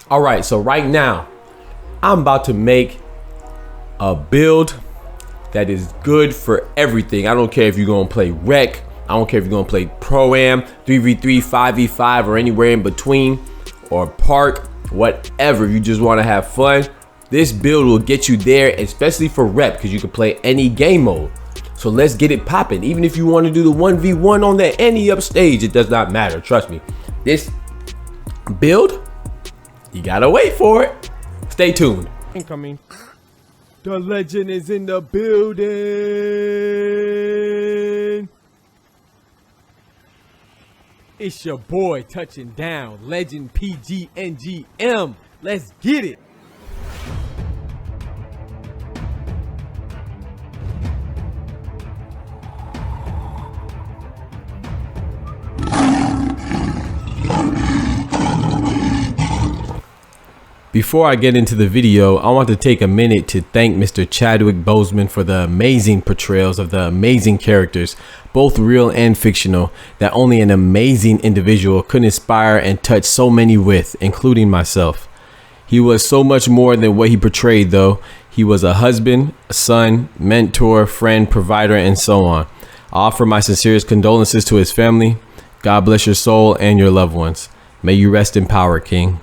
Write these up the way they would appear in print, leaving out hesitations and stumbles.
All right, so right now, I'm about to make a build that is good for everything. I don't care if you're gonna play rec, I don't care if you're gonna play pro-am, 3v3, 5v5, or anywhere in between, or park, whatever. You just wanna have fun. This build will get you there, especially for rep, because you can play any game mode. So let's get it popping. Even if you want to do the 1v1 on that ANTEUP stage, it does not matter. Trust me. This build, you gotta wait for it. Stay tuned. Incoming. The legend is in the building. It's your boy touching down. Legend PGNGM. Let's get it. Before I get into the video, I want to take a minute to thank Mr. Chadwick Boseman for the amazing portrayals of the amazing characters, both real and fictional, that only an amazing individual could inspire and touch so many with, including myself. He was so much more than what he portrayed though. He was a husband, a son, mentor, friend, provider, and so on. I offer my sincerest condolences to his family. God bless your soul and your loved ones. May you rest in power, King.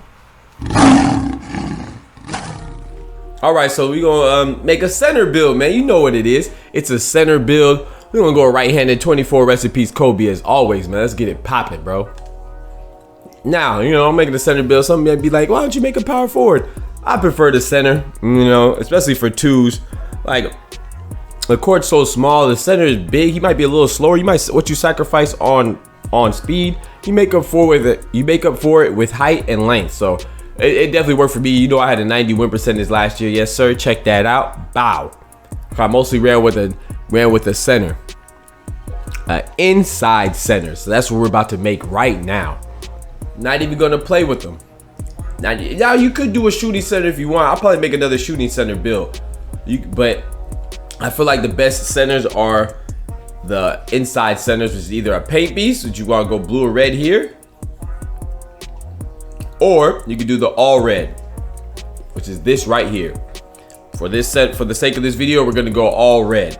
All right, so we're gonna make a center build, man. You know what it is. It's a center build. We're gonna go right-handed 24 recipes Kobe as always, man. Let's get it popping, bro. Now, you know, I'm making a center build. Some might be like, why don't you make a power forward? I prefer the center, you know, especially for twos. Like, the court's so small, the center is big. He might be a little slower. You might, what you sacrifice on speed, you make up for with it. You make up for it with height and length. So it definitely worked for me. You know, I had a 90 win percentage last year. Yes, sir. Check that out. Bow. I mostly ran with a center, inside center. So that's what we're about to make right now. Not even gonna play with them. Now you could do a shooting center if you want. I'll probably make another shooting center build. But I feel like the best centers are the inside centers, which is either a paint beast, which you want to go blue or red here, or you can do the all red, which is this right here. For this set, for the sake of this video, we're gonna go all red,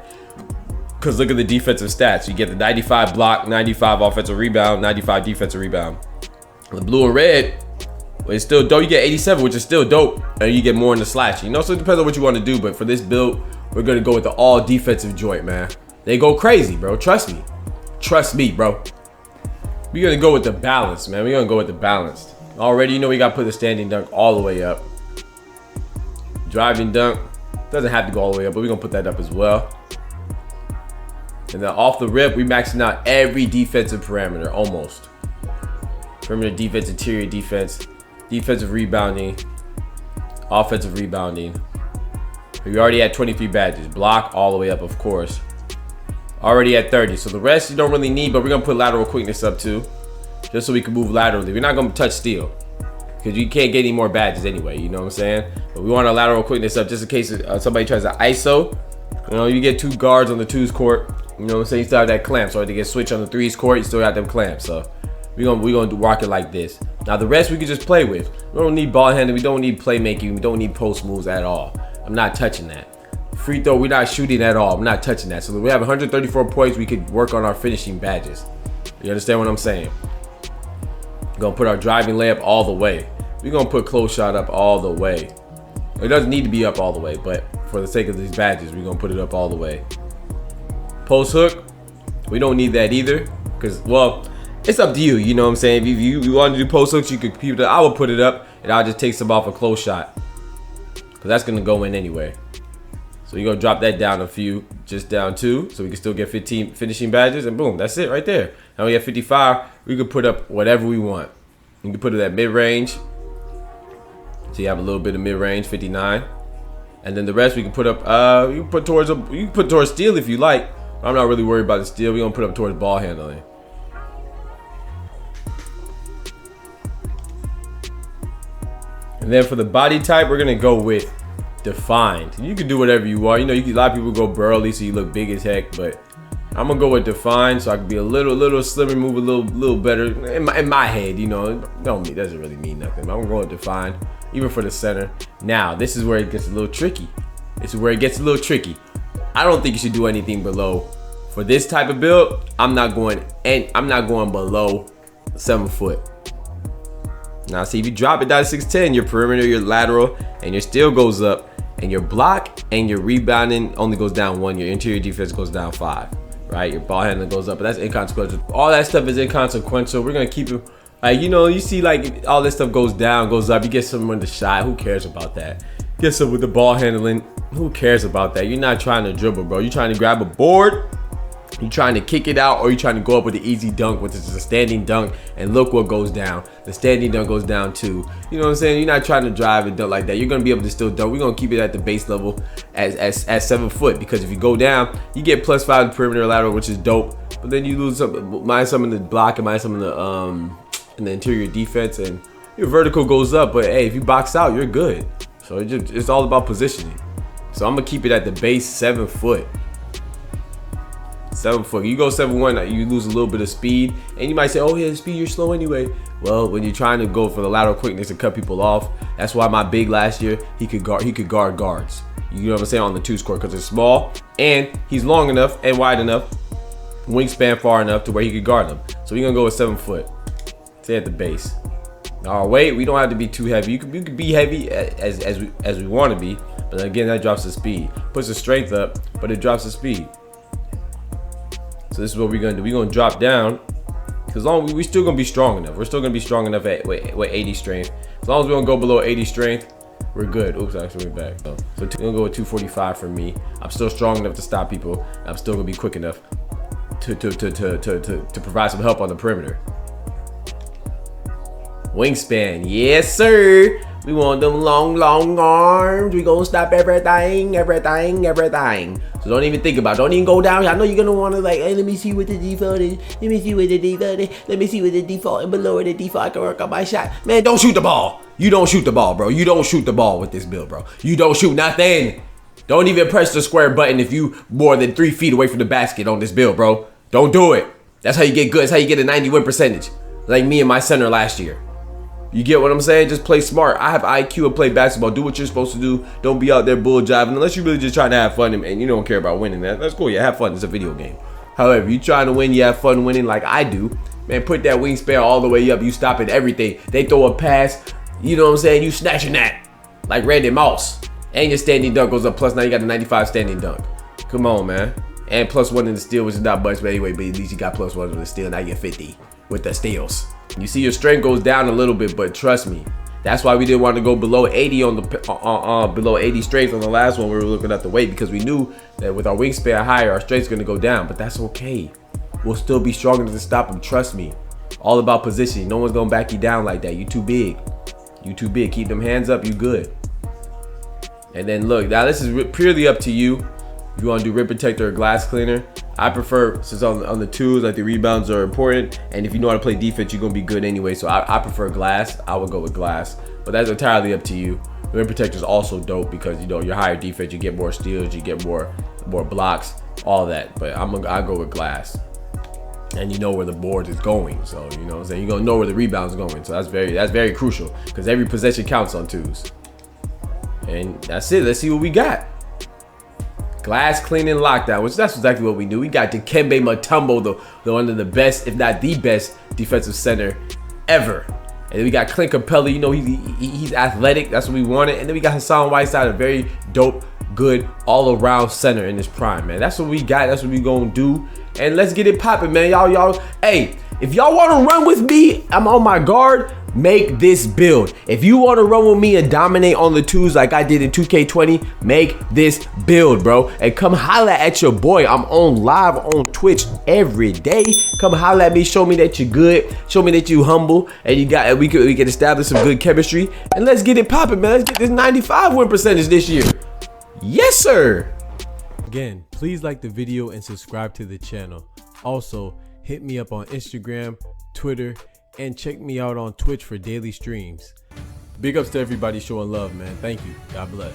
because look at the defensive stats. You get the 95 block, 95 offensive rebound, 95 defensive rebound. The blue and red, it's still dope. You get 87, which is still dope, and you get more in the slash. You know, so it depends on what you want to do. But for this build, we're gonna go with the all defensive joint, man. They go crazy, bro. Trust me. Trust me, bro. We're gonna go with the balance, man. We're gonna go with the balanced. Already, you know, we gotta put the standing dunk all the way up. Driving dunk doesn't have to go all the way up, but we're gonna put that up as well. And then off the rip, we maxing out every defensive parameter, almost. Perimeter defense, interior defense, defensive rebounding, offensive rebounding. We already had 23 badges. Block all the way up, of course. Already at 30. So the rest you don't really need, but we're gonna put lateral quickness up too, just so we can move laterally. We're not gonna touch steal, because you can't get any more badges anyway, you know what I'm saying? But we want our lateral quickness up just in case somebody tries to ISO. You know, you get two guards on the twos court, you know what I'm saying? You still have that clamp, so to get switched on the threes court, you still have them clamps. So we're gonna rock it like this. Now the rest we can just play with. We don't need ball handling, we don't need playmaking, we don't need post moves at all. I'm not touching that. Free throw, we're not shooting at all. I'm not touching that. So we have 134 points. We could work on our finishing badges. You understand what I'm saying? We're gonna put our driving layup all the way. We're gonna put close shot up all the way. It doesn't need to be up all the way, but for the sake of these badges, we're gonna put it up all the way. Post hook, we don't need that either, because, well, it's up to you. You know what I'm saying? If you want to do post hooks, you could keep it. I will put it up, and I'll just take some off a close shot, because that's gonna go in anyway. So you're gonna drop that down a few, just down 2, so we can still get 15 finishing badges, and boom, that's it right there. Now we have 55. We can put up whatever we want. You can put it at mid-range, so you have a little bit of mid-range, 59, and then the rest we can put up. You can put towards steal if you like. I'm not really worried about the steal. We're gonna put up towards ball handling. And then for the body type, we're gonna go with defined. You can do whatever you want. You know, a lot of people go burly, so you look big as heck, but I'm gonna go with define so I can be a little slimmer, move a little better in my head. You know, it doesn't really mean nothing. But I'm gonna go with define, even for the center. Now, this is where it gets a little tricky. This is where it gets a little tricky. I don't think you should do anything below. For this type of build, I'm not going below 7 foot. Now, see, if you drop it down to 6'10", your perimeter, your lateral, and your steal goes up, and your block and your rebounding only goes down 1. Your interior defense goes down 5. Right? Your ball handling goes up, but that's inconsequential. All that stuff is inconsequential. We're gonna keep it like, you know, you see like all this stuff goes down, goes up. You get someone to shot. Who cares about that? Get some with the ball handling. Who cares about that? You're not trying to dribble, bro. You're trying to grab a board. You're trying to kick it out, or you're trying to go up with the easy dunk, which is a standing dunk, and look what goes down. The standing dunk goes down too. You know what I'm saying? You're not trying to drive and dunk like that. You're gonna be able to still dunk. We're gonna keep it at the base level at 7 foot, because if you go down, you get +5 in the perimeter lateral, which is dope. But then you lose some, minus some in the block and minus some in the interior defense, and your vertical goes up. But hey, if you box out, you're good. So it's all about positioning. So I'm gonna keep it at the base 7 foot. 7 foot. You go 7'1", you lose a little bit of speed, and you might say, "Oh yeah, speed, you're slow anyway." Well, when you're trying to go for the lateral quickness and cut people off, that's why my big last year, he could guard guards. You know what I'm saying, on the 2 score, because it's small and he's long enough and wide enough, wingspan far enough to where he could guard them. So we're gonna go with 7 foot. Stay at the base. Our weight, we don't have to be too heavy. You can be heavy as we want to be, but again, that drops the speed. Puts the strength up, but it drops the speed. So this is what we're gonna do. We're gonna drop down, because long we still gonna be strong enough. We're still gonna be strong enough at with 80 strength. As long as we don't go below 80 strength, we're good. Oops, I actually went back. So we're gonna go with 245 for me. I'm still strong enough to stop people. I'm still gonna be quick enough to provide some help on the perimeter. Wingspan, yes sir. We want them long arms. We gonna stop everything. So don't even think about it. Don't even go down. I know you're gonna wanna like, hey, let me see what the default is. Let me see what the default is. Let me see what the default, and below the default I can work on my shot. Man, don't shoot the ball. You don't shoot the ball, bro. You don't shoot the ball with this build, bro. You don't shoot nothing. Don't even press the square button if you more than 3 feet away from the basket on this build, bro. Don't do it. That's how you get good. That's how you get a 90 win percentage. Like me and my center last year. You get what I'm saying? Just play smart. I have IQ and play basketball. Do what you're supposed to do. Don't be out there bull jiving unless you're really just trying to have fun and you don't care about winning. That's cool. Yeah, have fun. It's a video game. However, you trying to win, you have fun winning like I do. Man, put that wingspan all the way up. You stop at everything. They throw a pass. You know what I'm saying? You snatching that like Randy Moss. And your standing dunk goes up. Plus now you got the 95 standing dunk. Come on, man. And +1 in the steal, which is not much, but anyway, but at least you got +1 with the steal. Now you're 50 with the steals. You see your strength goes down a little bit, but trust me, that's why we didn't want to go below 80 on the below 80 strength on the last one. We were looking at the weight because we knew that with our wingspan higher, our strength's gonna go down. But that's okay. We'll still be strong enough to stop him. Trust me. All about positioning. No one's gonna back you down like that. You too big. You too big. Keep them hands up. You good. And then look, now this is purely up to you. If you want to do rim protector or glass cleaner, I prefer, since on the twos, like the rebounds are important, and if you know how to play defense, you're gonna be good anyway. So I prefer glass. I would go with glass, but that's entirely up to you. Rim protector is also dope because you know your higher defense, you get more steals, you get more blocks, all that. But I go with glass, and you know where the board is going. So you know what I'm saying, you're gonna know where the rebounds are going. So that's very crucial because every possession counts on twos. And that's it. Let's see what we got. Glass cleaning lockdown, which that's exactly what we do. We got Dikembe Mutombo, the one of the best, if not the best, defensive center ever. And then we got Clint Capella. You know, he's athletic. That's what we wanted. And then we got Hassan Whiteside, a very dope, good, all-around center in his prime, man. That's what we got. That's what we gonna do. And let's get it popping, man. Y'all. Hey, if y'all want to run with me, I'm on my guard. Make this build. If you want to run with me and dominate on the twos like I did in 2K20, make this build, bro. And come holla at your boy. I'm on live on Twitch every day. Come holla at me. Show me that you're good. Show me that you humble. And you got. We can establish some good chemistry. And let's get it popping, man. Let's get this 95 win percentage this year. Yes, sir. Again, please like the video and subscribe to the channel. Also, hit me up on Instagram, Twitter, and check me out on Twitch for daily streams. Big ups to everybody showing love, man. Thank you. God bless.